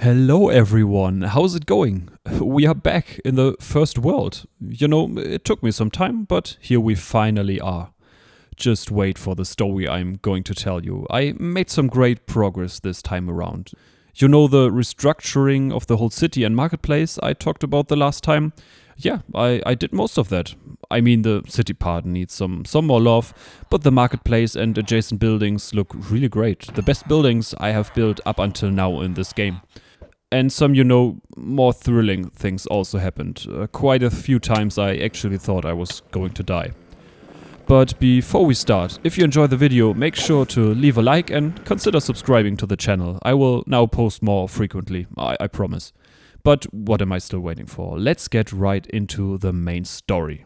Hello everyone, how's it going? We are back in the first world. You know, it took me some time, but here we finally are. Just wait for the story I'm going to tell you. I made some great progress this time around. You know the restructuring of the whole city and marketplace I talked about the last time? Yeah, I did most of that. I mean, the city part needs some more love, but the marketplace and adjacent buildings look really great. The best buildings I have built up until now in this game. And some, more thrilling things also happened. Quite a few times I actually thought I was going to die. But before we start, if you enjoy the video, make sure to leave a like and consider subscribing to the channel. I will now post more frequently, I promise. But what am I still waiting for? Let's get right into the main story.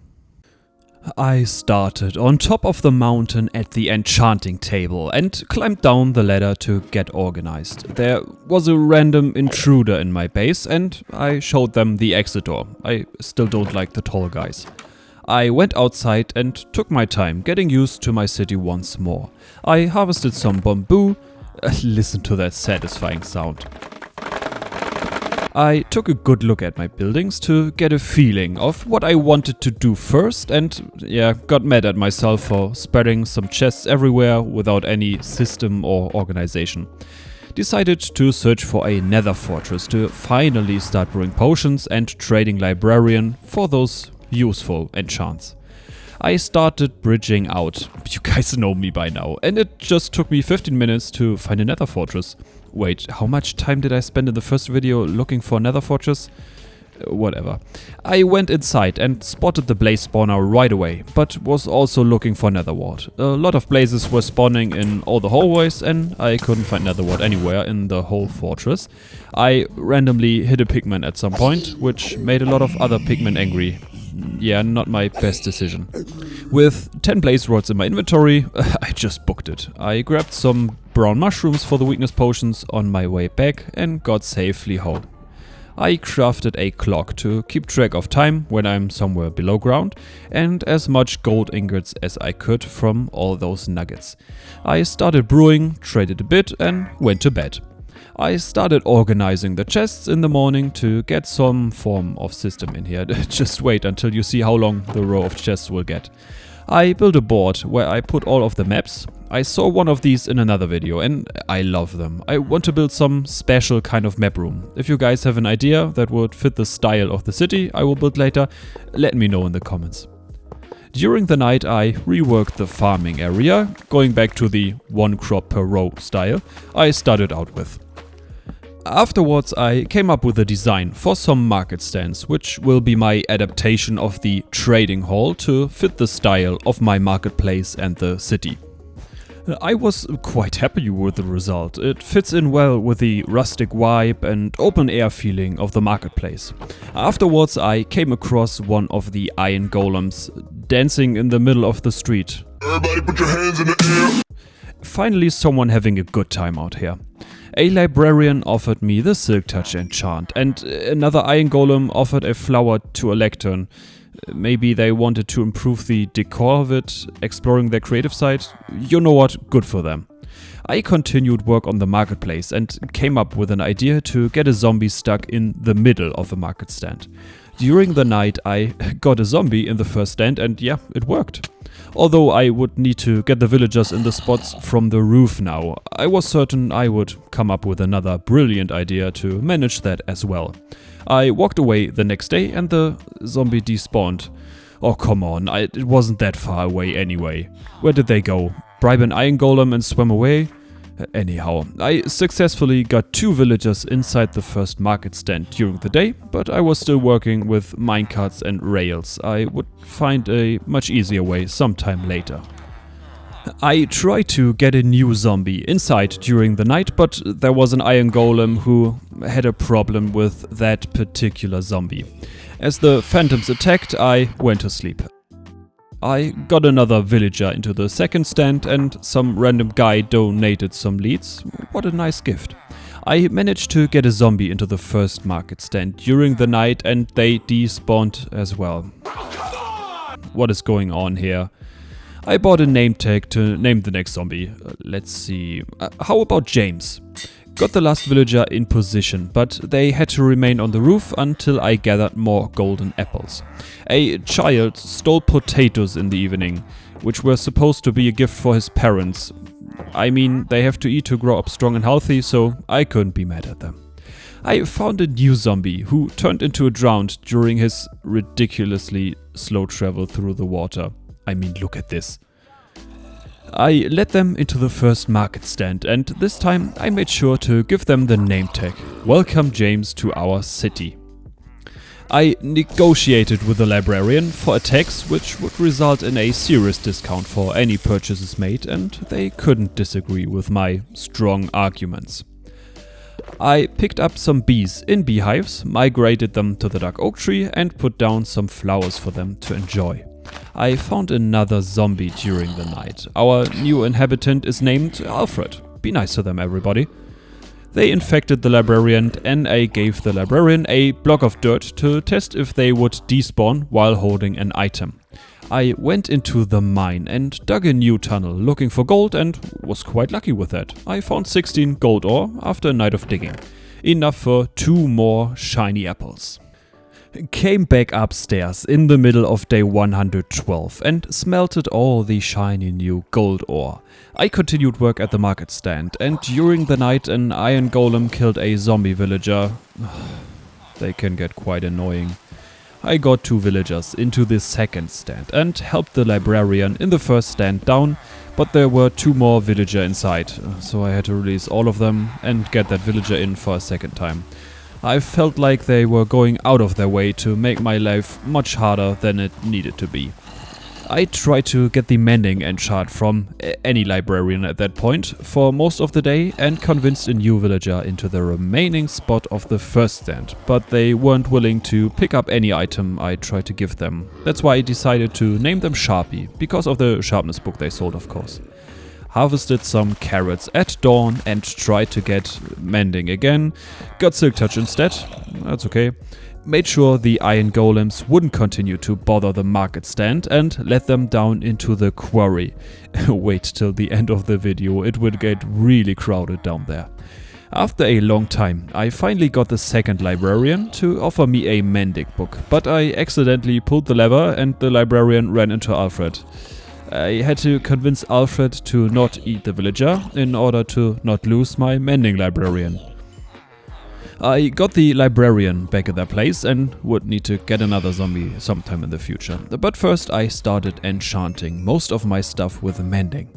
I started on top of the mountain at the enchanting table and climbed down the ladder to get organized. There was a random intruder in my base and I showed them the exit door. I still don't like the tall guys. I went outside and took my time getting used to my city once more. I harvested some bamboo. Listen to that satisfying sound. I took a good look at my buildings to get a feeling of what I wanted to do first and got mad at myself for spreading some chests everywhere without any system or organization. Decided to search for a nether fortress to finally start brewing potions and trading librarian for those useful enchants. I started bridging out. You guys know me by now, and it just took me 15 minutes to find a nether fortress. Wait, how much time did I spend in the first video looking for a nether fortress? Whatever. I went inside and spotted the blaze spawner right away, but was also looking for nether wart. A lot of blazes were spawning in all the hallways and I couldn't find nether wart anywhere in the whole fortress. I randomly hit a pigman at some point, which made a lot of other pigmen angry. Yeah, not my best decision. With 10 blaze rods in my inventory, I just booked it. I grabbed some brown mushrooms for the weakness potions on my way back and got safely home. I crafted a clock to keep track of time when I'm somewhere below ground and as much gold ingots as I could from all those nuggets. I started brewing, traded a bit and went to bed. I started organizing the chests in the morning to get some form of system in here. Just wait until you see how long the row of chests will get. I built a board where I put all of the maps. I saw one of these in another video and I love them. I want to build some special kind of map room. If you guys have an idea that would fit the style of the city I will build later, let me know in the comments. During the night I reworked the farming area, going back to the one crop per row style I started out with. Afterwards I came up with a design for some market stands, which will be my adaptation of the trading hall to fit the style of my marketplace and the city. I was quite happy with the result. It fits in well with the rustic vibe and open air feeling of the marketplace. Afterwards I came across one of the iron golems dancing in the middle of the street. Everybody put your hands in the air! Finally someone having a good time out here. A librarian offered me the Silk Touch enchant and another iron golem offered a flower to a lectern. Maybe they wanted to improve the decor of it, exploring their creative side. You know what, good for them. I continued work on the marketplace and came up with an idea to get a zombie stuck in the middle of a market stand. During the night I got a zombie in the first stand and yeah, it worked. Although I would need to get the villagers in the spots from the roof now, I was certain I would come up with another brilliant idea to manage that as well. I walked away the next day and the zombie despawned. Oh come on, it wasn't that far away anyway. Where did they go? Bribe an iron golem and swim away? Anyhow, I successfully got 2 villagers inside the first market stand during the day, but I was still working with minecarts and rails. I would find a much easier way sometime later. I tried to get a new zombie inside during the night, but there was an iron golem who had a problem with that particular zombie. As the phantoms attacked, I went to sleep. I got another villager into the second stand and some random guy donated some leads. What a nice gift. I managed to get a zombie into the first market stand during the night and they despawned as well. What is going on here? I bought a name tag to name the next zombie. Let's see. How about James? Got the last villager in position, but they had to remain on the roof until I gathered more golden apples. A child stole potatoes in the evening, which were supposed to be a gift for his parents. I mean, they have to eat to grow up strong and healthy, so I couldn't be mad at them. I found a new zombie who turned into a drowned during his ridiculously slow travel through the water. I mean, look at this. I led them into the first market stand, and this time I made sure to give them the name tag. Welcome James to our city. I negotiated with the librarian for a tax which would result in a serious discount for any purchases made, and they couldn't disagree with my strong arguments. I picked up some bees in beehives, migrated them to the dark oak tree, and put down some flowers for them to enjoy. I found another zombie during the night. Our new inhabitant is named Alfred. Be nice to them, everybody. They infected the librarian, and I gave the librarian a block of dirt to test if they would despawn while holding an item. I went into the mine and dug a new tunnel looking for gold and was quite lucky with that. I found 16 gold ore after a night of digging. Enough for 2 more shiny apples. Came back upstairs in the middle of day 112 and smelted all the shiny new gold ore. I continued work at the market stand, and during the night an iron golem killed a zombie villager. They can get quite annoying. I got 2 villagers into the second stand and helped the librarian in the first stand down, but there were 2 more villager inside, so I had to release all of them and get that villager in for a second time. I felt like they were going out of their way to make my life much harder than it needed to be. I tried to get the mending enchant from any librarian at that point for most of the day and convinced a new villager into the remaining spot of the first stand, but they weren't willing to pick up any item I tried to give them. That's why I decided to name them Sharpie, because of the sharpness book they sold, of course. Harvested some carrots at dawn and tried to get mending again. Got Silk Touch instead, that's okay. Made sure the iron golems wouldn't continue to bother the market stand and let them down into the quarry. Wait till the end of the video, it would get really crowded down there. After a long time, I finally got the second librarian to offer me a mending book, but I accidentally pulled the lever and the librarian ran into Alfred. I had to convince Alfred to not eat the villager in order to not lose my mending librarian. I got the librarian back at their place and would need to get another zombie sometime in the future. But first I started enchanting most of my stuff with mending.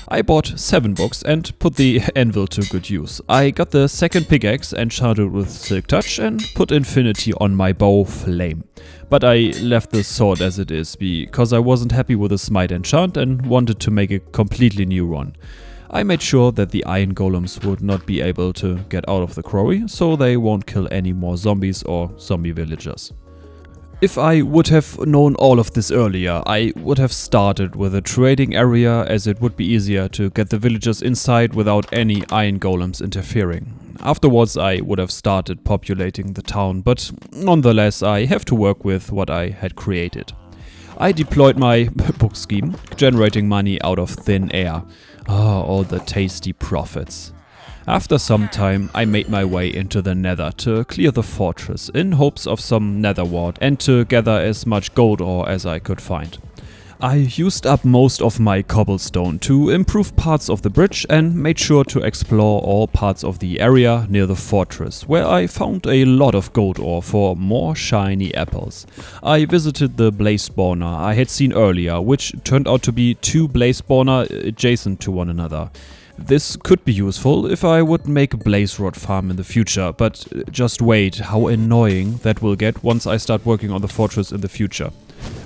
I bought 7 books and put the anvil to good use. I got the second pickaxe enchanted with Silk Touch and put infinity on my bow Flame. But I left the sword as it is because I wasn't happy with the smite enchant and wanted to make a completely new one. I made sure that the iron golems would not be able to get out of the quarry, so they won't kill any more zombies or zombie villagers. If I would have known all of this earlier, I would have started with a trading area, as it would be easier to get the villagers inside without any iron golems interfering. Afterwards I would have started populating the town, but nonetheless I have to work with what I had created. I deployed my book scheme, generating money out of thin air. All the tasty profits. After some time I made my way into the nether to clear the fortress in hopes of some nether wart and to gather as much gold ore as I could find. I used up most of my cobblestone to improve parts of the bridge and made sure to explore all parts of the area near the fortress, where I found a lot of gold ore for more shiny apples. I visited the blaze spawner I had seen earlier, which turned out to be 2 blaze spawner adjacent to one another. This could be useful if I would make a blaze rod farm in the future, but just wait how annoying that will get once I start working on the fortress in the future.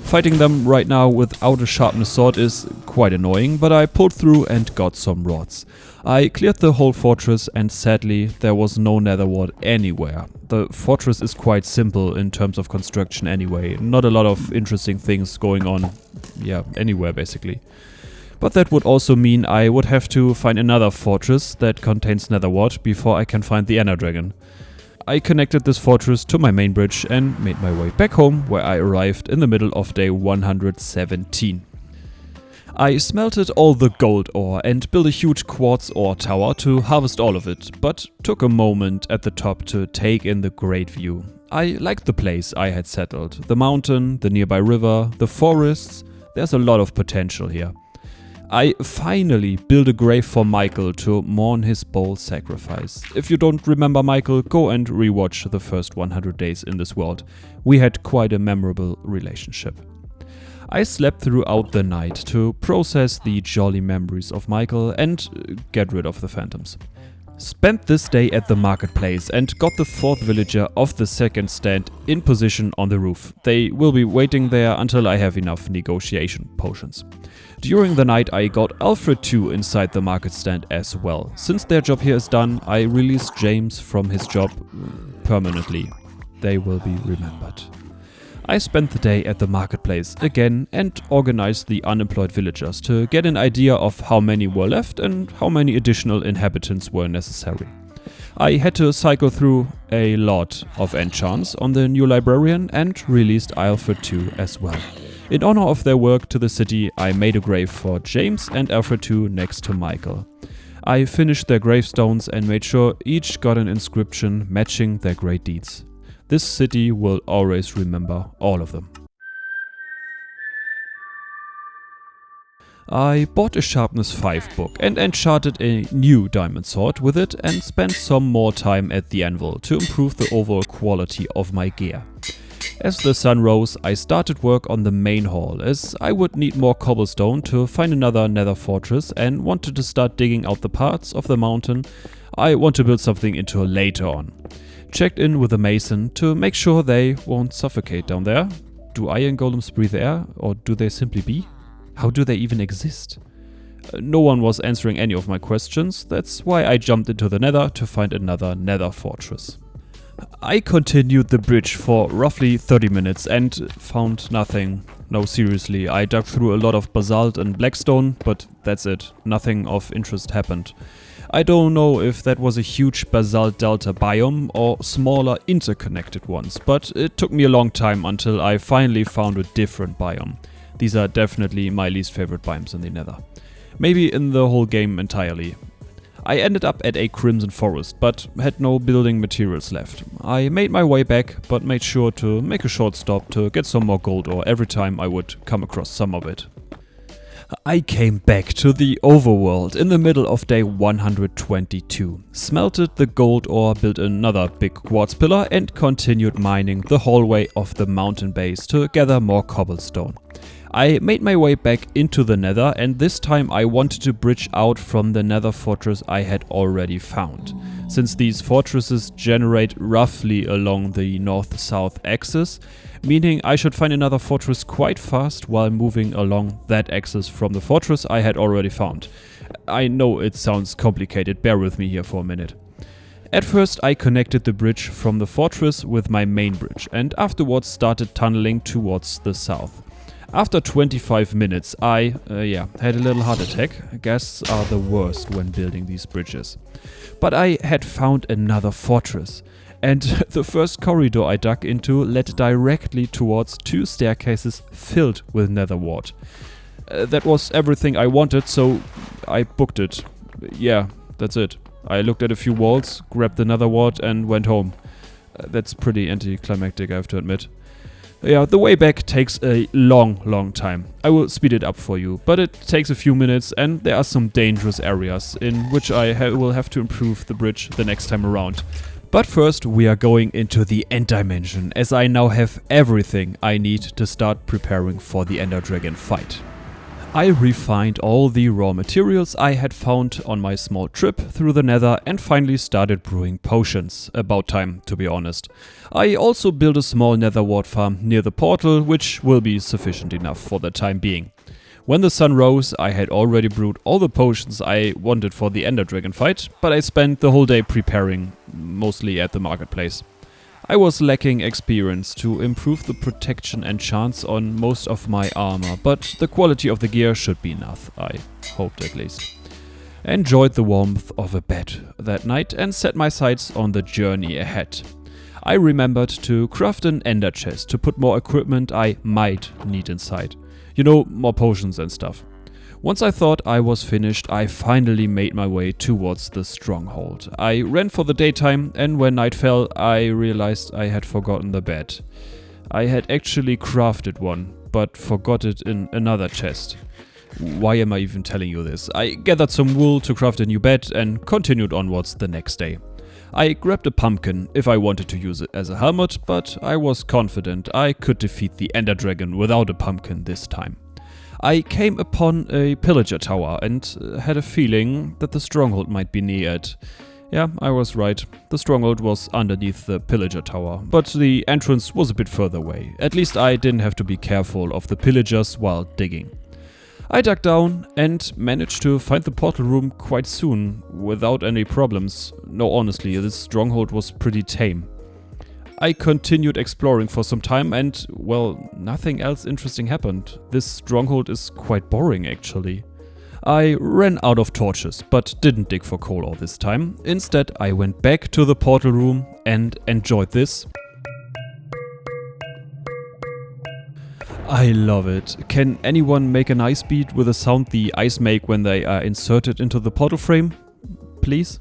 Fighting them right now without a sharpness sword is quite annoying, but I pulled through and got some rods. I cleared the whole fortress and sadly there was no nether wart anywhere. The fortress is quite simple in terms of construction anyway, not a lot of interesting things going on, anywhere basically. But that would also mean I would have to find another fortress that contains nether wart before I can find the Ender Dragon. I connected this fortress to my main bridge and made my way back home, where I arrived in the middle of day 117. I smelted all the gold ore and built a huge quartz ore tower to harvest all of it, but took a moment at the top to take in the great view. I liked the place I had settled, the mountain, the nearby river, the forests. There's a lot of potential here. I finally built a grave for Michael to mourn his bold sacrifice. If you don't remember Michael, go and rewatch the first 100 days in this world. We had quite a memorable relationship. I slept throughout the night to process the jolly memories of Michael and get rid of the phantoms. Spent this day at the marketplace and got the 4th villager of the second stand in position on the roof. They will be waiting there until I have enough negotiation potions. During the night I got Alfred 2 inside the market stand as well. Since their job here is done, I released James from his job permanently. They will be remembered. I spent the day at the marketplace again and organized the unemployed villagers to get an idea of how many were left and how many additional inhabitants were necessary. I had to cycle through a lot of enchants on the new librarian and released Alfred 2 as well. In honor of their work to the city, I made a grave for James and Alfred 2 next to Michael. I finished their gravestones and made sure each got an inscription matching their great deeds. This city will always remember all of them. I bought a Sharpness 5 book and enchanted a new diamond sword with it and spent some more time at the anvil to improve the overall quality of my gear. As the sun rose, I started work on the main hall as I would need more cobblestone to find another nether fortress and wanted to start digging out the parts of the mountain I want to build something into later on. Checked in with a mason to make sure they won't suffocate down there. Do iron golems breathe air, or do they simply be? How do they even exist? No one was answering any of my questions, that's why I jumped into the nether to find another nether fortress. I continued the bridge for roughly 30 minutes and found nothing. No, seriously, I dug through a lot of basalt and blackstone, but that's it. Nothing of interest happened. I don't know if that was a huge basalt delta biome or smaller interconnected ones, but it took me a long time until I finally found a different biome. These are definitely my least favorite biomes in the nether. Maybe in the whole game entirely. I ended up at a crimson forest, but had no building materials left. I made my way back, but made sure to make a short stop to get some more gold ore every time I would come across some of it. I came back to the overworld in the middle of day 122, smelted the gold ore, built another big quartz pillar and continued mining the hallway of the mountain base to gather more cobblestone. I made my way back into the nether and this time I wanted to bridge out from the nether fortress I had already found. Since these fortresses generate roughly along the north-south axis, meaning I should find another fortress quite fast while moving along that axis from the fortress I had already found. I know it sounds complicated, bear with me here for a minute. At first I connected the bridge from the fortress with my main bridge and afterwards started tunneling towards the south. After 25 minutes I had a little heart attack. Ghasts are the worst when building these bridges. But I had found another fortress. And the first corridor I dug into led directly towards 2 staircases filled with nether wart. That was everything I wanted, so I booked it. Yeah, that's it. I looked at a few walls, grabbed the nether wart and went home. That's pretty anticlimactic, I have to admit. Yeah, the way back takes a long time. I will speed it up for you, but it takes a few minutes and there are some dangerous areas in which I will have to improve the bridge the next time around. But first we are going into the end dimension, as I now have everything I need to start preparing for the Ender Dragon fight. I refined all the raw materials I had found on my small trip through the nether and finally started brewing potions. About time, to be honest. I also built a small nether wart farm near the portal, which will be sufficient enough for the time being. When the sun rose, I had already brewed all the potions I wanted for the Ender Dragon fight, but I spent the whole day preparing, mostly at the marketplace. I was lacking experience to improve the protection and chance on most of my armor, but the quality of the gear should be enough, I hoped at least. Enjoyed the warmth of a bed that night and set my sights on the journey ahead. I remembered to craft an ender chest to put more equipment I might need inside. You know, more potions and stuff. Once I thought I was finished, I finally made my way towards the stronghold. I ran for the daytime, and when night fell, I realized I had forgotten the bed. I had actually crafted one, but forgot it in another chest. Why am I even telling you this? I gathered some wool to craft a new bed and continued onwards the next day. I grabbed a pumpkin if I wanted to use it as a helmet, but I was confident I could defeat the Ender Dragon without a pumpkin this time. I came upon a pillager tower and had a feeling that the stronghold might be near it. Yeah, I was right. The stronghold was underneath the pillager tower, but the entrance was a bit further away. At least I didn't have to be careful of the pillagers while digging. I dug down and managed to find the portal room quite soon, without any problems. No, honestly, this stronghold was pretty tame. I continued exploring for some time and, well, nothing else interesting happened. This stronghold is quite boring, actually. I ran out of torches, but didn't dig for coal all this time. Instead, I went back to the portal room and enjoyed this. I love it. Can anyone make an ice bead with the sound the ice make when they are inserted into the portal frame? Please?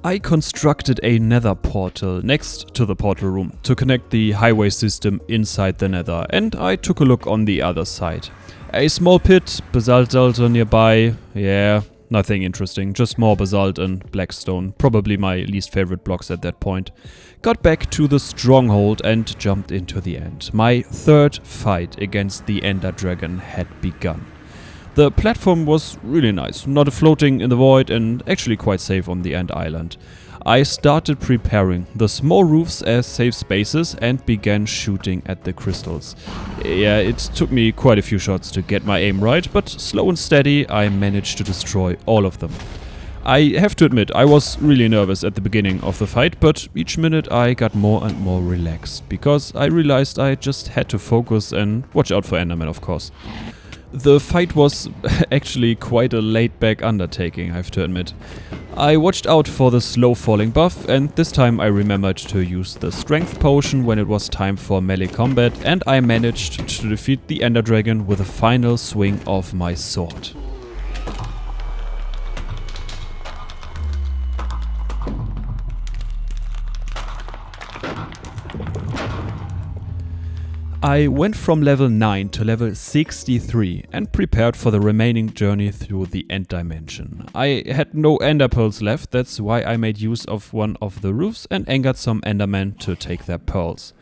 I constructed a nether portal next to the portal room to connect the highway system inside the nether, and I took a look on the other side. A small pit, basalt delta nearby, yeah, nothing interesting, just more basalt and blackstone, probably my least favorite blocks at that point. Got back to the stronghold and jumped into the end. My third fight against the Ender Dragon had begun. The platform was really nice, not floating in the void and actually quite safe on the end island. I started preparing the small roofs as safe spaces and began shooting at the crystals. Yeah, it took me quite a few shots to get my aim right, but slow and steady I managed to destroy all of them. I have to admit, I was really nervous at the beginning of the fight, but each minute I got more and more relaxed, because I realized I just had to focus and watch out for Enderman, of course. The fight was actually quite a laid-back undertaking, I have to admit. I watched out for the slow falling buff, and this time I remembered to use the strength potion when it was time for melee combat, and I managed to defeat the Ender Dragon with a final swing of my sword. I went from level 9 to level 63 and prepared for the remaining journey through the end dimension. I had no ender pearls left, that's why I made use of one of the roofs and angered some endermen to take their pearls.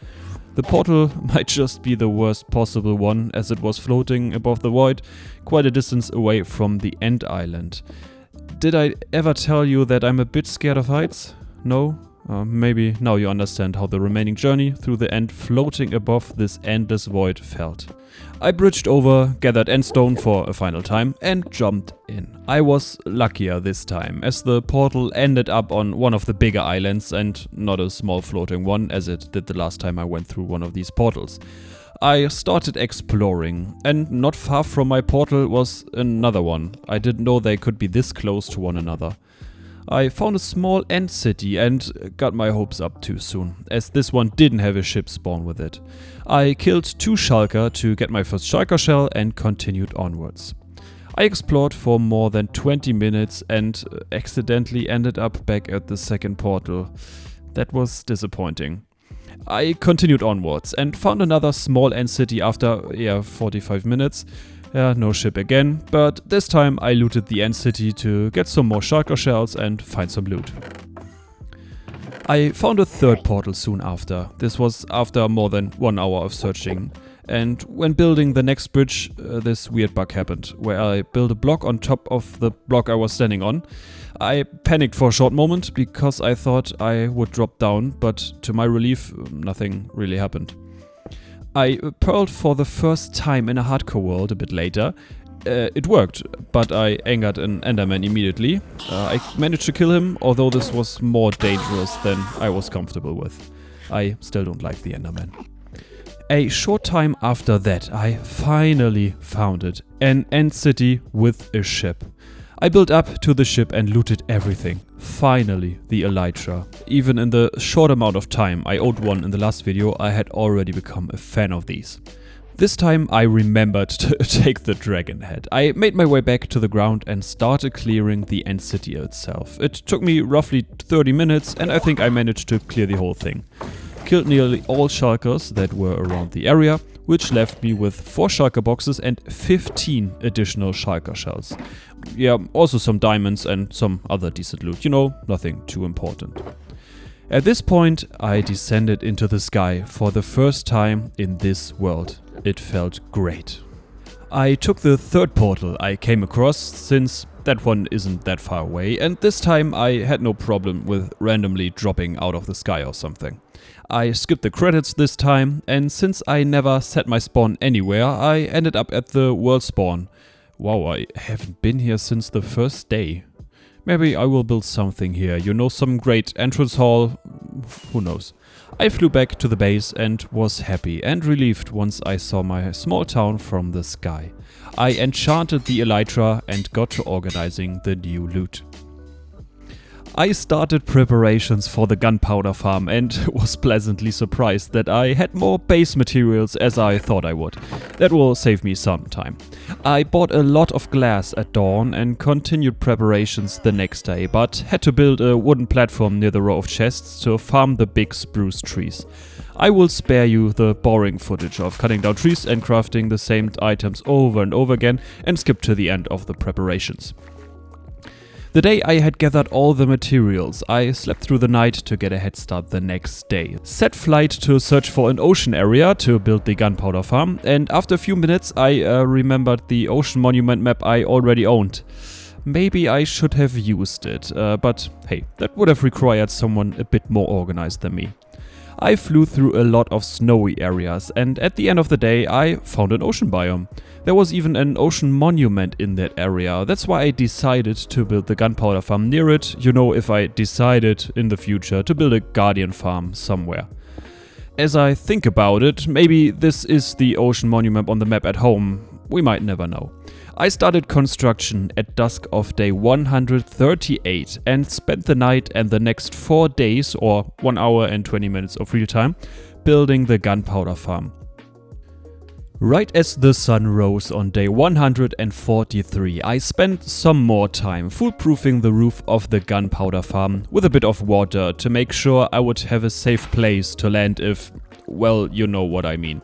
The portal might just be the worst possible one, as it was floating above the void, quite a distance away from the end island. Did I ever tell you that I'm a bit scared of heights? No? Maybe now you understand how the remaining journey through the end floating above this endless void felt. I bridged over, gathered endstone for a final time, and jumped in. I was luckier this time, as the portal ended up on one of the bigger islands and not a small floating one, as it did the last time I went through one of these portals. I started exploring, and not far from my portal was another one. I didn't know they could be this close to one another. I found a small end city and got my hopes up too soon, as this one didn't have a ship spawn with it. I killed 2 shulker to get my first shulker shell and continued onwards. I explored for more than 20 minutes and accidentally ended up back at the second portal. That was disappointing. I continued onwards and found another small end city after 45 minutes. No ship again, but this time I looted the end city to get some more shulker shells and find some loot. I found a third portal soon after. This was after more than 1 hour of searching. And when building the next bridge, this weird bug happened, where I built a block on top of the block I was standing on. I panicked for a short moment because I thought I would drop down, but to my relief, nothing really happened. I pearled for the first time in a hardcore world a bit later. It worked, but I angered an enderman immediately. I managed to kill him, although this was more dangerous than I was comfortable with. I still don't like the enderman. A short time after that, I finally found it. An end city with a ship. I built up to the ship and looted everything. Finally, the Elytra. Even in the short amount of time I owned one in the last video, I had already become a fan of these. This time I remembered to take the dragon head. I made my way back to the ground and started clearing the end city itself. It took me roughly 30 minutes and I think I managed to clear the whole thing. Killed nearly all shulkers that were around the area, which left me with 4 shulker boxes and 15 additional shulker shells. Yeah, also some diamonds and some other decent loot, you know, nothing too important. At this point, I descended into the sky for the first time in this world. It felt great. I took the third portal I came across, since that one isn't that far away, and this time I had no problem with randomly dropping out of the sky or something. I skipped the credits this time, and since I never set my spawn anywhere, I ended up at the world spawn. Wow, I haven't been here since the first day. Maybe I will build something here, you know, some great entrance hall, who knows. I flew back to the base and was happy and relieved once I saw my small town from the sky. I enchanted the Elytra and got to organizing the new loot. I started preparations for the gunpowder farm and was pleasantly surprised that I had more base materials as I thought I would. That will save me some time. I bought a lot of glass at dawn and continued preparations the next day, but had to build a wooden platform near the row of chests to farm the big spruce trees. I will spare you the boring footage of cutting down trees and crafting the same items over and over again and skip to the end of the preparations. The day I had gathered all the materials, I slept through the night to get a head start the next day. Set flight to search for an ocean area to build the gunpowder farm, and after a few minutes I remembered the ocean monument map I already owned. Maybe I should have used it, but hey, that would have required someone a bit more organized than me. I flew through a lot of snowy areas, and at the end of the day I found an ocean biome. There was even an ocean monument in that area. That's why I decided to build the gunpowder farm near it, you know, if I decided in the future to build a guardian farm somewhere. As I think about it, maybe this is the ocean monument on the map at home. We might never know. I started construction at dusk of day 138 and spent the night and the next 4 days, or 1 hour and 20 minutes of real time, building the gunpowder farm. Right as the sun rose on day 143, I spent some more time foolproofing the roof of the gunpowder farm with a bit of water to make sure I would have a safe place to land if, well, you know what I mean.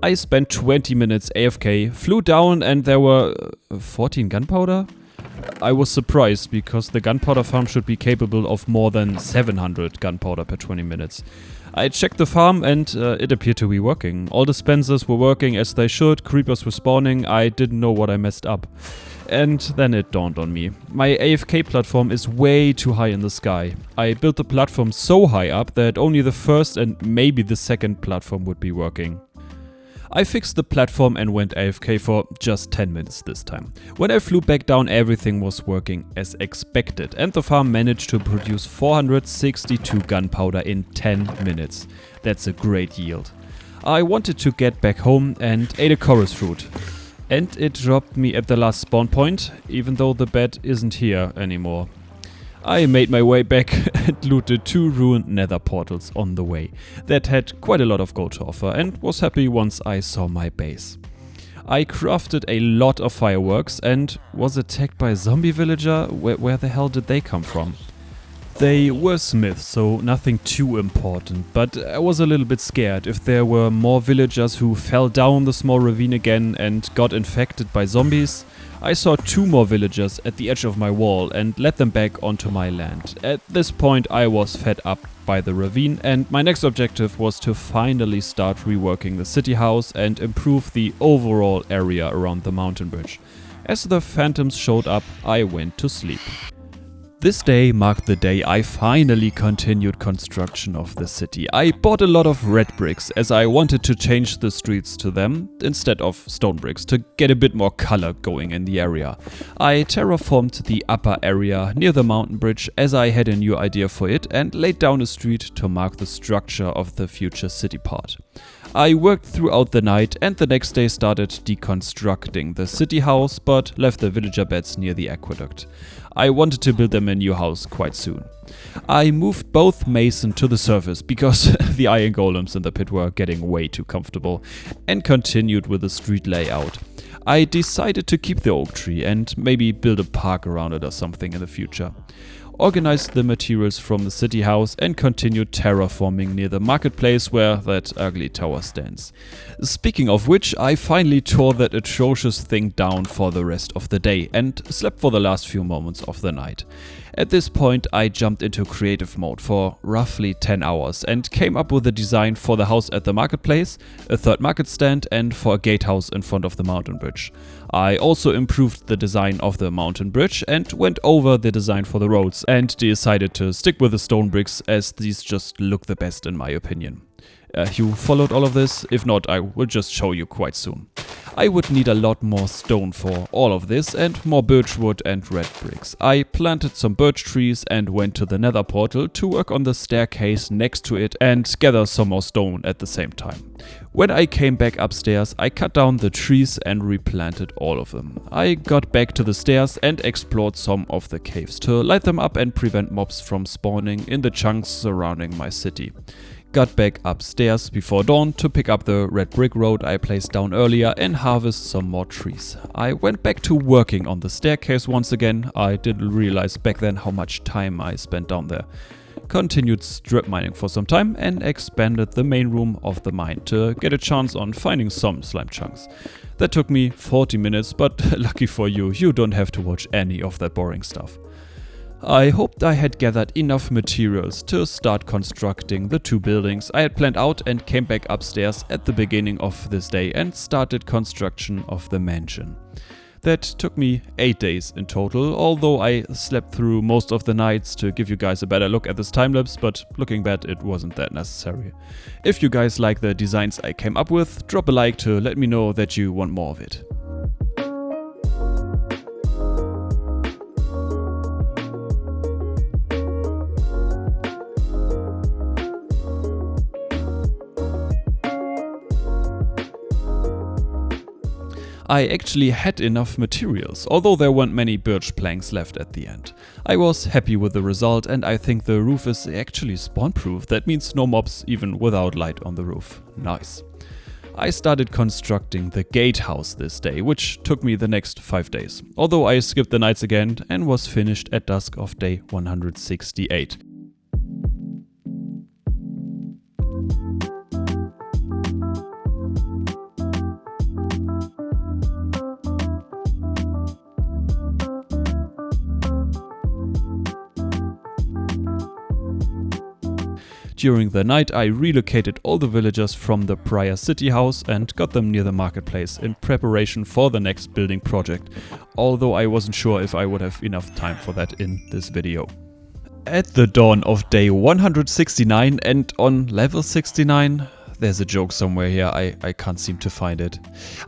I spent 20 minutes AFK, flew down and there were 14 gunpowder? I was surprised because the gunpowder farm should be capable of more than 700 gunpowder per 20 minutes. I checked the farm and it appeared to be working. All dispensers were working as they should, creepers were spawning, I didn't know what I messed up. And then it dawned on me. My AFK platform is way too high in the sky. I built the platform so high up that only the first and maybe the second platform would be working. I fixed the platform and went AFK for just 10 minutes this time. When I flew back down, everything was working as expected and the farm managed to produce 462 gunpowder in 10 minutes. That's a great yield. I wanted to get back home and ate a chorus fruit. And it dropped me at the last spawn point, even though the bed isn't here anymore. I made my way back and looted 2 ruined nether portals on the way that had quite a lot of gold to offer and was happy once I saw my base. I crafted a lot of fireworks and was attacked by a zombie villager. Where the hell did they come from? They were smiths, so nothing too important, but I was a little bit scared if there were more villagers who fell down the small ravine again and got infected by zombies. I saw 2 more villagers at the edge of my wall and led them back onto my land. At this point I was fed up by the ravine and my next objective was to finally start reworking the city house and improve the overall area around the mountain bridge. As the phantoms showed up, I went to sleep. This day marked the day I finally continued construction of the city. I bought a lot of red bricks as I wanted to change the streets to them instead of stone bricks to get a bit more color going in the area. I terraformed the upper area near the mountain bridge as I had a new idea for it and laid down a street to mark the structure of the future city part. I worked throughout the night and the next day started deconstructing the city house, but left the villager beds near the aqueduct. I wanted to build them a new house quite soon. I moved both mason to the surface because the iron golems in the pit were getting way too comfortable, and continued with the street layout. I decided to keep the oak tree and maybe build a park around it or something in the future. Organized the materials from the city house and continued terraforming near the marketplace where that ugly tower stands. Speaking of which, I finally tore that atrocious thing down for the rest of the day and slept for the last few moments of the night. At this point I jumped into creative mode for roughly 10 hours and came up with a design for the house at the marketplace, a third market stand and for a gatehouse in front of the mountain bridge. I also improved the design of the mountain bridge and went over the design for the roads and decided to stick with the stone bricks as these just look the best in my opinion. You followed all of this? If not, I will just show you quite soon. I would need a lot more stone for all of this and more birch wood and red bricks. I planted some birch trees and went to the nether portal to work on the staircase next to it and gather some more stone at the same time. When I came back upstairs, I cut down the trees and replanted all of them. I got back to the stairs and explored some of the caves to light them up and prevent mobs from spawning in the chunks surrounding my city. Got back upstairs before dawn to pick up the red brick road I placed down earlier and harvest some more trees. I went back to working on the staircase once again. I didn't realize back then how much time I spent down there. Continued strip mining for some time and expanded the main room of the mine to get a chance on finding some slime chunks. That took me 40 minutes, but lucky for you, you don't have to watch any of that boring stuff. I hoped I had gathered enough materials to start constructing the two buildings I had planned out and came back upstairs at the beginning of this day and started construction of the mansion. That took me 8 days in total, although I slept through most of the nights to give you guys a better look at this time-lapse, but looking back it wasn't that necessary. If you guys like the designs I came up with, drop a like to let me know that you want more of it. I actually had enough materials, although there weren't many birch planks left at the end. I was happy with the result and I think the roof is actually spawn-proof. That means no mobs even without light on the roof. Nice. I started constructing the gatehouse this day, which took me the next 5 days, although I skipped the nights again and was finished at dusk of day 168. During the night I relocated all the villagers from the prior city house and got them near the marketplace in preparation for the next building project, although I wasn't sure if I would have enough time for that in this video. At the dawn of day 169 and on level 69, there's a joke somewhere here, I can't seem to find it.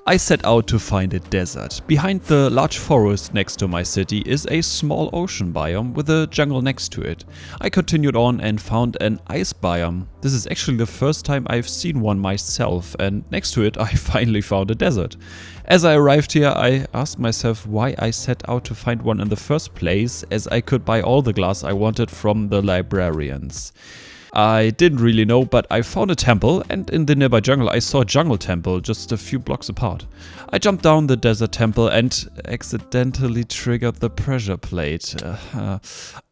I set out to find a desert. Behind the large forest next to my city is a small ocean biome with a jungle next to it. I continued on and found an ice biome. This is actually the first time I've seen one myself, and next to it I finally found a desert. As I arrived here, I asked myself why I set out to find one in the first place, as I could buy all the glass I wanted from the librarians. I didn't really know, but I found a temple, and in the nearby jungle I saw a jungle temple just a few blocks apart. I jumped down the desert temple and accidentally triggered the pressure plate.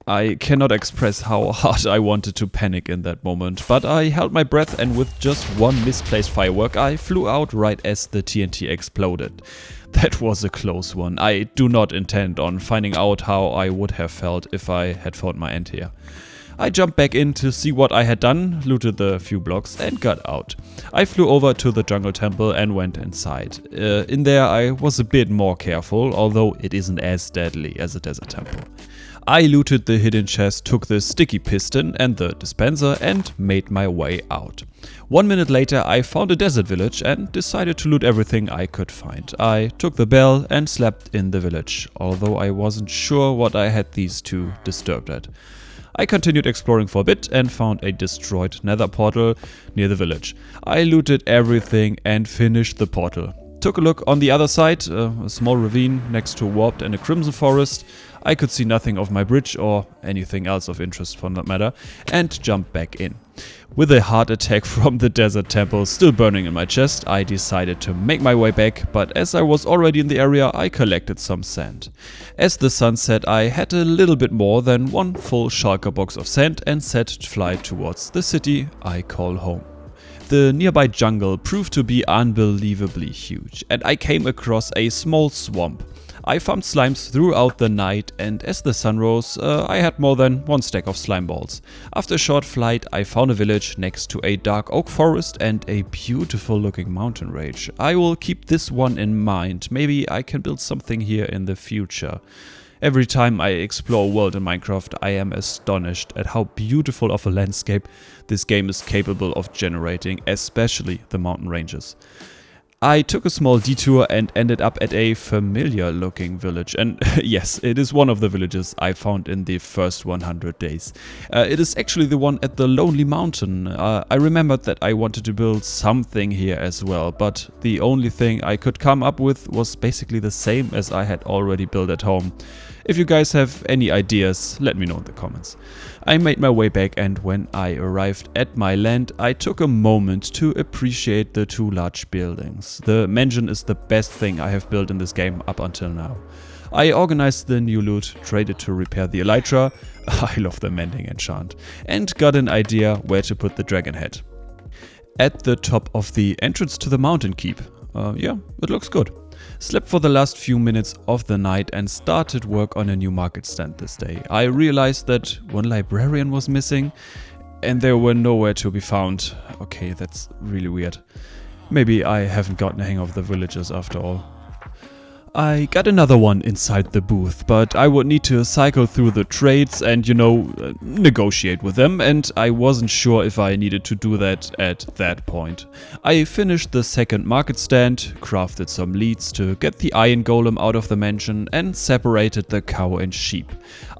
I cannot express how hard I wanted to panic in that moment, but I held my breath and with just one misplaced firework I flew out right as the TNT exploded. That was a close one. I do not intend on finding out how I would have felt if I had found my end here. I jumped back in to see what I had done, looted the few blocks and got out. I flew over to the jungle temple and went inside. In there I was a bit more careful, although it isn't as deadly as a desert temple. I looted the hidden chest, took the sticky piston and the dispenser and made my way out. 1 minute later I found a desert village and decided to loot everything I could find. I took the bell and slept in the village, although I wasn't sure what I had these two disturbed at. I continued exploring for a bit and found a destroyed nether portal near the village. I looted everything and finished the portal. Took a look on the other side, a small ravine next to a warped and a crimson forest. I could see nothing of my bridge or anything else of interest for that matter, and jumped back in. With a heart attack from the desert temple still burning in my chest, I decided to make my way back, but as I was already in the area, I collected some sand. As the sun set, I had a little bit more than one full shulker box of sand and set fly towards the city I call home. The nearby jungle proved to be unbelievably huge, and I came across a small swamp. I farmed slimes throughout the night, and as the sun rose, I had more than one stack of slime balls. After a short flight, I found a village next to a dark oak forest and a beautiful looking mountain range. I will keep this one in mind, maybe I can build something here in the future. Every time I explore a world in Minecraft, I am astonished at how beautiful of a landscape this game is capable of generating, especially the mountain ranges. I took a small detour and ended up at a familiar looking village, and yes, it is one of the villages I found in the first 100 days. It is actually the one at the Lonely Mountain. I remembered that I wanted to build something here as well, but the only thing I could come up with was basically the same as I had already built at home. If you guys have any ideas, let me know in the comments. I made my way back, and when I arrived at my land, I took a moment to appreciate the two large buildings. The mansion is the best thing I have built in this game up until now. I organized the new loot, traded to repair the Elytra, I love the mending enchant, and got an idea where to put the dragon head. At the top of the entrance to the mountain keep. Yeah, it looks good. Slept for the last few minutes of the night and started work on a new market stand this day. I realized that one librarian was missing and they were nowhere to be found. Okay, that's really weird. Maybe I haven't gotten a hang of the villagers after all. I got another one inside the booth, but I would need to cycle through the trades and, negotiate with them, and I wasn't sure if I needed to do that at that point. I finished the second market stand, crafted some leads to get the iron golem out of the mansion, and separated the cow and sheep.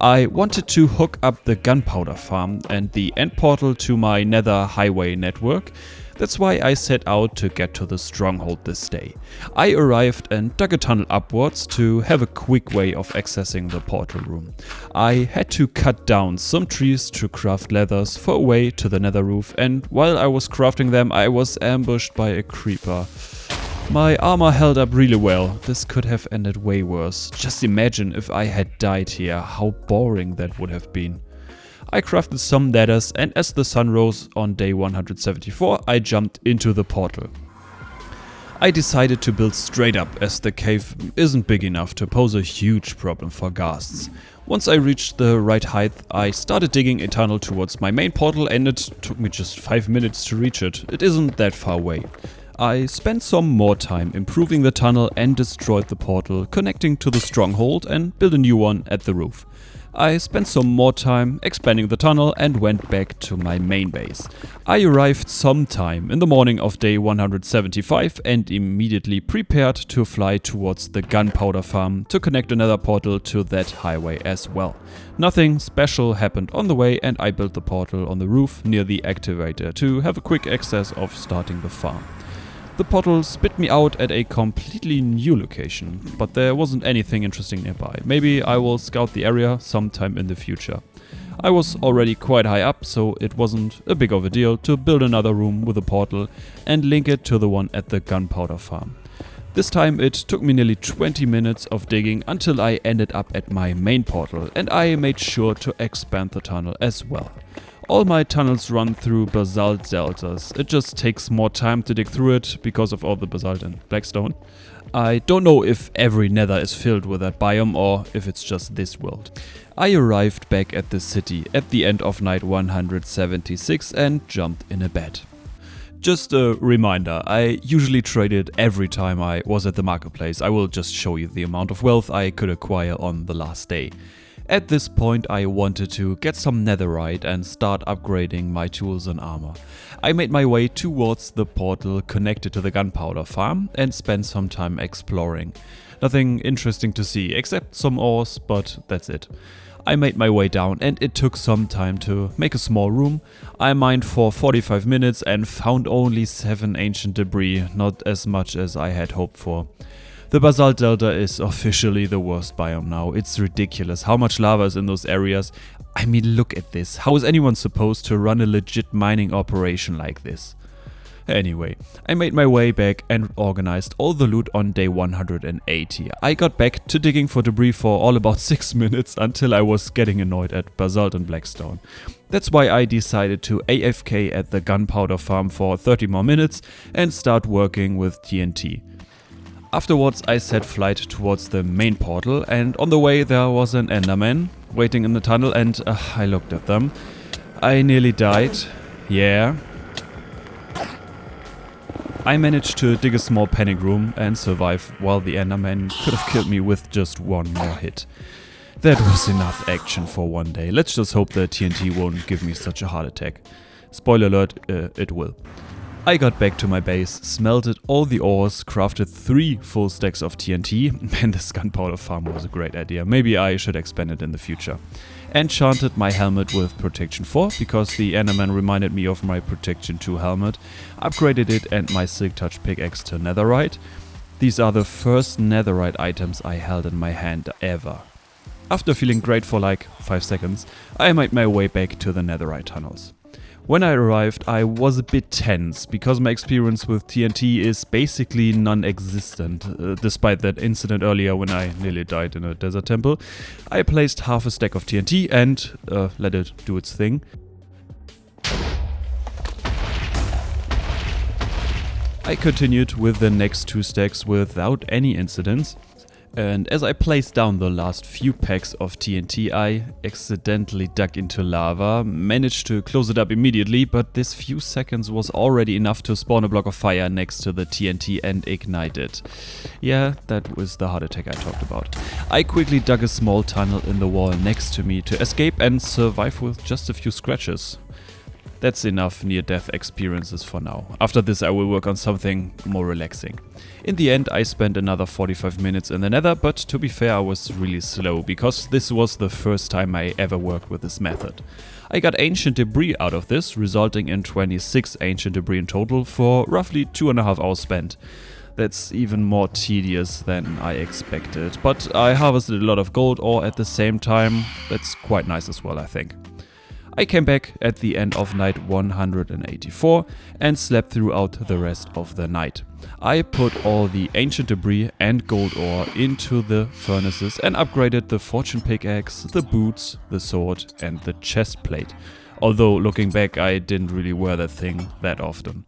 I wanted to hook up the gunpowder farm and the end portal to my nether highway network. That's why I set out to get to the stronghold this day. I arrived and dug a tunnel upwards to have a quick way of accessing the portal room. I had to cut down some trees to craft ladders for a way to the nether roof, and while I was crafting them, I was ambushed by a creeper. My armor held up really well. This could have ended way worse. Just imagine if I had died here, how boring that would have been. I crafted some ladders, and as the sun rose on day 174, I jumped into the portal. I decided to build straight up, as the cave isn't big enough to pose a huge problem for ghasts. Once I reached the right height, I started digging a tunnel towards my main portal, and it took me just 5 minutes to reach it. It isn't that far away. I spent some more time improving the tunnel and destroyed the portal, connecting to the stronghold, and built a new one at the roof. I spent some more time expanding the tunnel and went back to my main base. I arrived sometime in the morning of day 175 and immediately prepared to fly towards the gunpowder farm to connect another portal to that highway as well. Nothing special happened on the way, and I built the portal on the roof near the activator to have a quick access of starting the farm. The portal spit me out at a completely new location, but there wasn't anything interesting nearby. Maybe I will scout the area sometime in the future. I was already quite high up, so it wasn't a big of a deal to build another room with a portal and link it to the one at the gunpowder farm. This time it took me nearly 20 minutes of digging until I ended up at my main portal, and I made sure to expand the tunnel as well. All my tunnels run through basalt deltas. It just takes more time to dig through it because of all the basalt and blackstone. I don't know if every nether is filled with that biome or if it's just this world. I arrived back at the city at the end of night 176 and jumped in a bed. Just a reminder, I usually traded every time I was at the marketplace. I will just show you the amount of wealth I could acquire on the last day. At this point I wanted to get some netherite and start upgrading my tools and armor. I made my way towards the portal connected to the gunpowder farm and spent some time exploring. Nothing interesting to see except some ores, but that's it. I made my way down and it took some time to make a small room. I mined for 45 minutes and found only 7 ancient debris, not as much as I had hoped for. The basalt delta is officially the worst biome now. It's ridiculous how much lava is in those areas. I mean, look at this. How is anyone supposed to run a legit mining operation like this? Anyway, I made my way back and organized all the loot on day 180. I got back to digging for debris for all about 6 minutes until I was getting annoyed at basalt and blackstone. That's why I decided to AFK at the gunpowder farm for 30 more minutes and start working with TNT. Afterwards I set flight towards the main portal, and on the way there was an enderman waiting in the tunnel, and I looked at them. I nearly died. Yeah. I managed to dig a small panic room and survive, while the enderman could have killed me with just one more hit. That was enough action for one day. Let's just hope the TNT won't give me such a heart attack. Spoiler alert, it will. I got back to my base, smelted all the ores, crafted 3 full stacks of TNT, and this gunpowder farm was a great idea. Maybe I should expand it in the future. Enchanted my helmet with protection 4, because the enderman reminded me of my protection 2 helmet. Upgraded it and my silk touch pickaxe to netherite. These are the first netherite items I held in my hand ever. After feeling great for like 5 seconds, I made my way back to the netherite tunnels. When I arrived, I was a bit tense, because my experience with TNT is basically non-existent. Despite that incident earlier when I nearly died in a desert temple, I placed half a stack of TNT and let it do its thing. I continued with the next 2 stacks without any incidents. And as I placed down the last few packs of TNT, I accidentally dug into lava, managed to close it up immediately, but this few seconds was already enough to spawn a block of fire next to the TNT and ignite it. Yeah, that was the heart attack I talked about. I quickly dug a small tunnel in the wall next to me to escape and survive with just a few scratches. That's enough near-death experiences for now. After this I will work on something more relaxing. In the end I spent another 45 minutes in the nether, but to be fair I was really slow, because this was the first time I ever worked with this method. I got ancient debris out of this, resulting in 26 ancient debris in total for roughly 2.5 hours spent. That's even more tedious than I expected, but I harvested a lot of gold ore at the same time. That's quite nice as well, I think. I came back at the end of night 184 and slept throughout the rest of the night. I put all the ancient debris and gold ore into the furnaces and upgraded the fortune pickaxe, the boots, the sword and the chest plate. Although looking back I didn't really wear that thing that often.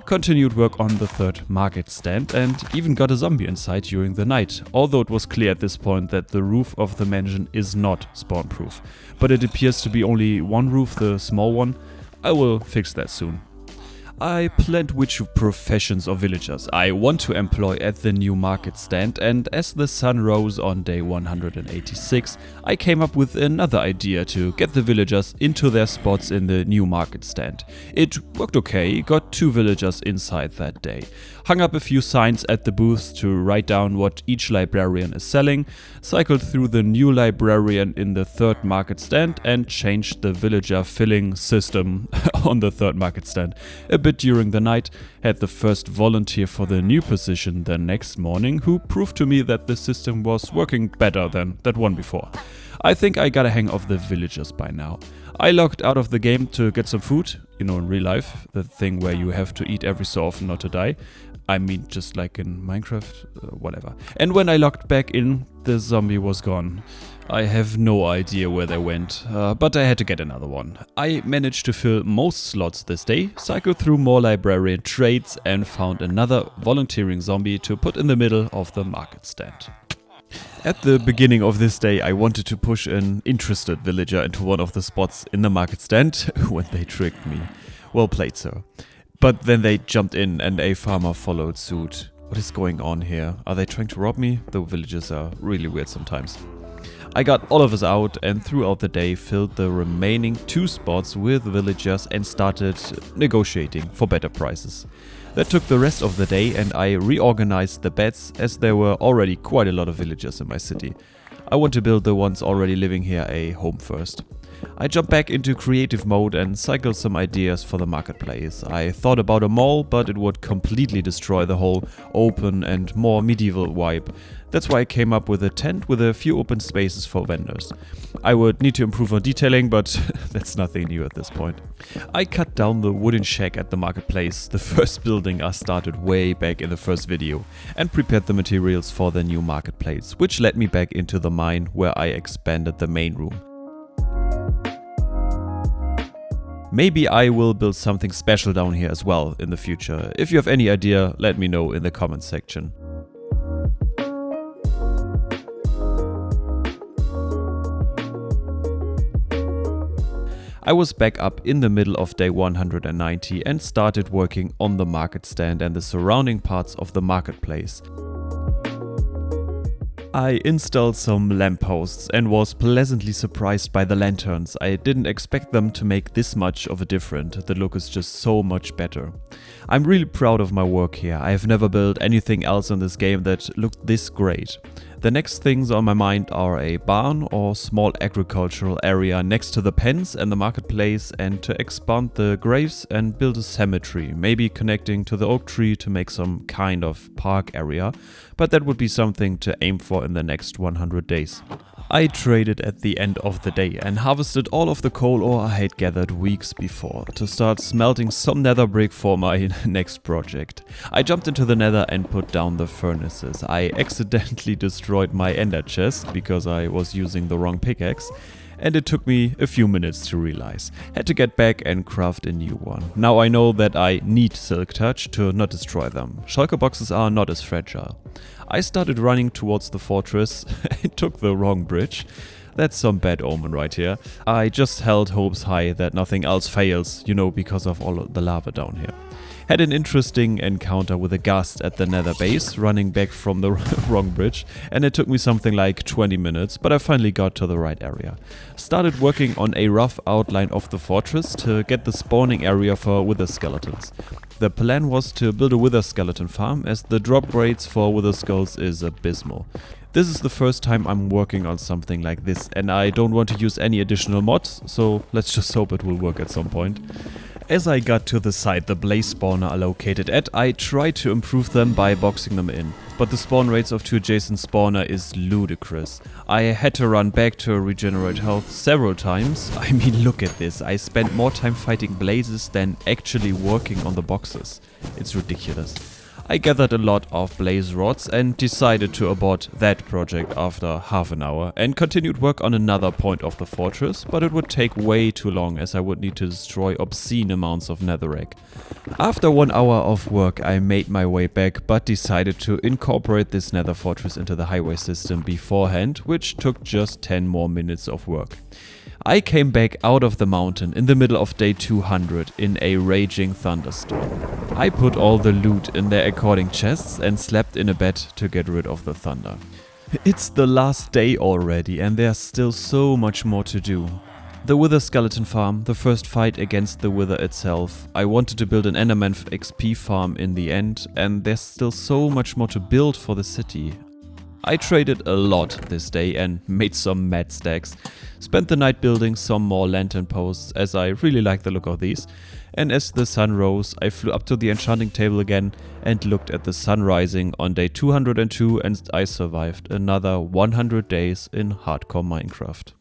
Continued work on the 3rd market stand and even got a zombie inside during the night, although it was clear at this point that the roof of the mansion is not spawn proof. But it appears to be only one roof, the small one. I will fix that soon. I planned which professions or villagers I want to employ at the new market stand, and as the sun rose on day 186, I came up with another idea to get the villagers into their spots in the new market stand. It worked okay, got 2 villagers inside that day. Hung up a few signs at the booths to write down what each librarian is selling, cycled through the new librarian in the 3rd market stand and changed the villager filling system on the 3rd market stand a bit during the night, had the first volunteer for the new position the next morning, who proved to me that the system was working better than that one before. I think I got a hang of the villagers by now. I logged out of the game to get some food, you know, in real life, the thing where you have to eat every so often not to die. I mean, just like in Minecraft, whatever. And when I logged back in, the zombie was gone. I have no idea where they went, but I had to get another one. I managed to fill most slots this day, cycled through more librarian trades and found another volunteering zombie to put in the middle of the market stand. At the beginning of this day I wanted to push an interested villager into one of the spots in the market stand when they tricked me. Well played, sir. But then they jumped in and a farmer followed suit. What is going on here? Are they trying to rob me? The villagers are really weird sometimes. I got all of us out and throughout the day filled the remaining 2 spots with villagers and started negotiating for better prices. That took the rest of the day and I reorganized the beds, as there were already quite a lot of villagers in my city. I want to build the ones already living here a home first. I jumped back into creative mode and cycled some ideas for the marketplace. I thought about a mall, but it would completely destroy the whole open and more medieval vibe. That's why I came up with a tent with a few open spaces for vendors. I would need to improve on detailing, but that's nothing new at this point. I cut down the wooden shack at the marketplace, the first building I started way back in the first video, and prepared the materials for the new marketplace, which led me back into the mine where I expanded the main room. Maybe I will build something special down here as well in the future. If you have any idea, let me know in the comments section. I was back up in the middle of day 190 and started working on the market stand and the surrounding parts of the marketplace. I installed some lampposts and was pleasantly surprised by the lanterns. I didn't expect them to make this much of a difference. The look is just so much better. I'm really proud of my work here. I have never built anything else in this game that looked this great. The next things on my mind are a barn or small agricultural area next to the pens and the marketplace, and to expand the graves and build a cemetery, maybe connecting to the oak tree to make some kind of park area, but that would be something to aim for in the next 100 days. I traded at the end of the day and harvested all of the coal ore I had gathered weeks before to start smelting some nether brick for my next project. I jumped into the nether and put down the furnaces. I accidentally destroyed my ender chest because I was using the wrong pickaxe, and it took me a few minutes to realize. Had to get back and craft a new one. Now I know that I need Silk Touch to not destroy them. Shulker boxes are not as fragile. I started running towards the fortress and took the wrong bridge. That's some bad omen right here. I just held hopes high that nothing else fails, you know, because of all of the lava down here. Had an interesting encounter with a gust at the nether base, running back from the wrong bridge, and it took me something like 20 minutes, but I finally got to the right area. Started working on a rough outline of the fortress to get the spawning area for wither skeletons. The plan was to build a wither skeleton farm, as the drop rates for wither skulls is abysmal. This is the first time I'm working on something like this, and I don't want to use any additional mods, so let's just hope it will work at some point. As I got to the site the blaze spawner are located at, I tried to improve them by boxing them in, but the spawn rates of 2 adjacent spawner is ludicrous. I had to run back to regenerate health several times. I mean, look at this, I spent more time fighting blazes than actually working on the boxes. It's ridiculous. I gathered a lot of blaze rods and decided to abort that project after half an hour and continued work on another point of the fortress, but it would take way too long as I would need to destroy obscene amounts of netherrack. After 1 hour of work I made my way back, but decided to incorporate this nether fortress into the highway system beforehand, which took just 10 more minutes of work. I came back out of the mountain in the middle of day 200 in a raging thunderstorm. I put all the loot in their according chests and slept in a bed to get rid of the thunder. It's the last day already and there's still so much more to do. The Wither Skeleton Farm, the first fight against the Wither itself. I wanted to build an Enderman XP farm in the end, and there's still so much more to build for the city. I traded a lot this day and made some mad stacks. Spent the night building some more lantern posts, as I really like the look of these. And as the sun rose, I flew up to the enchanting table again and looked at the sun rising on day 202, and I survived another 100 days in hardcore Minecraft.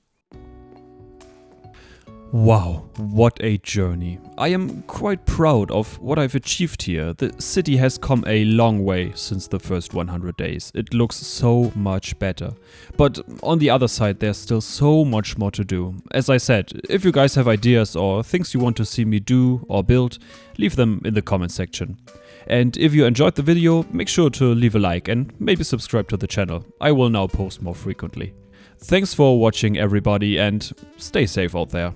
Wow, what a journey. I am quite proud of what I've achieved here. The city has come a long way since the first 100 days. It looks so much better. But on the other side, there's still so much more to do. As I said, if you guys have ideas or things you want to see me do or build, leave them in the comment section. And if you enjoyed the video, make sure to leave a like and maybe subscribe to the channel. I will now post more frequently. Thanks for watching everybody, and stay safe out there.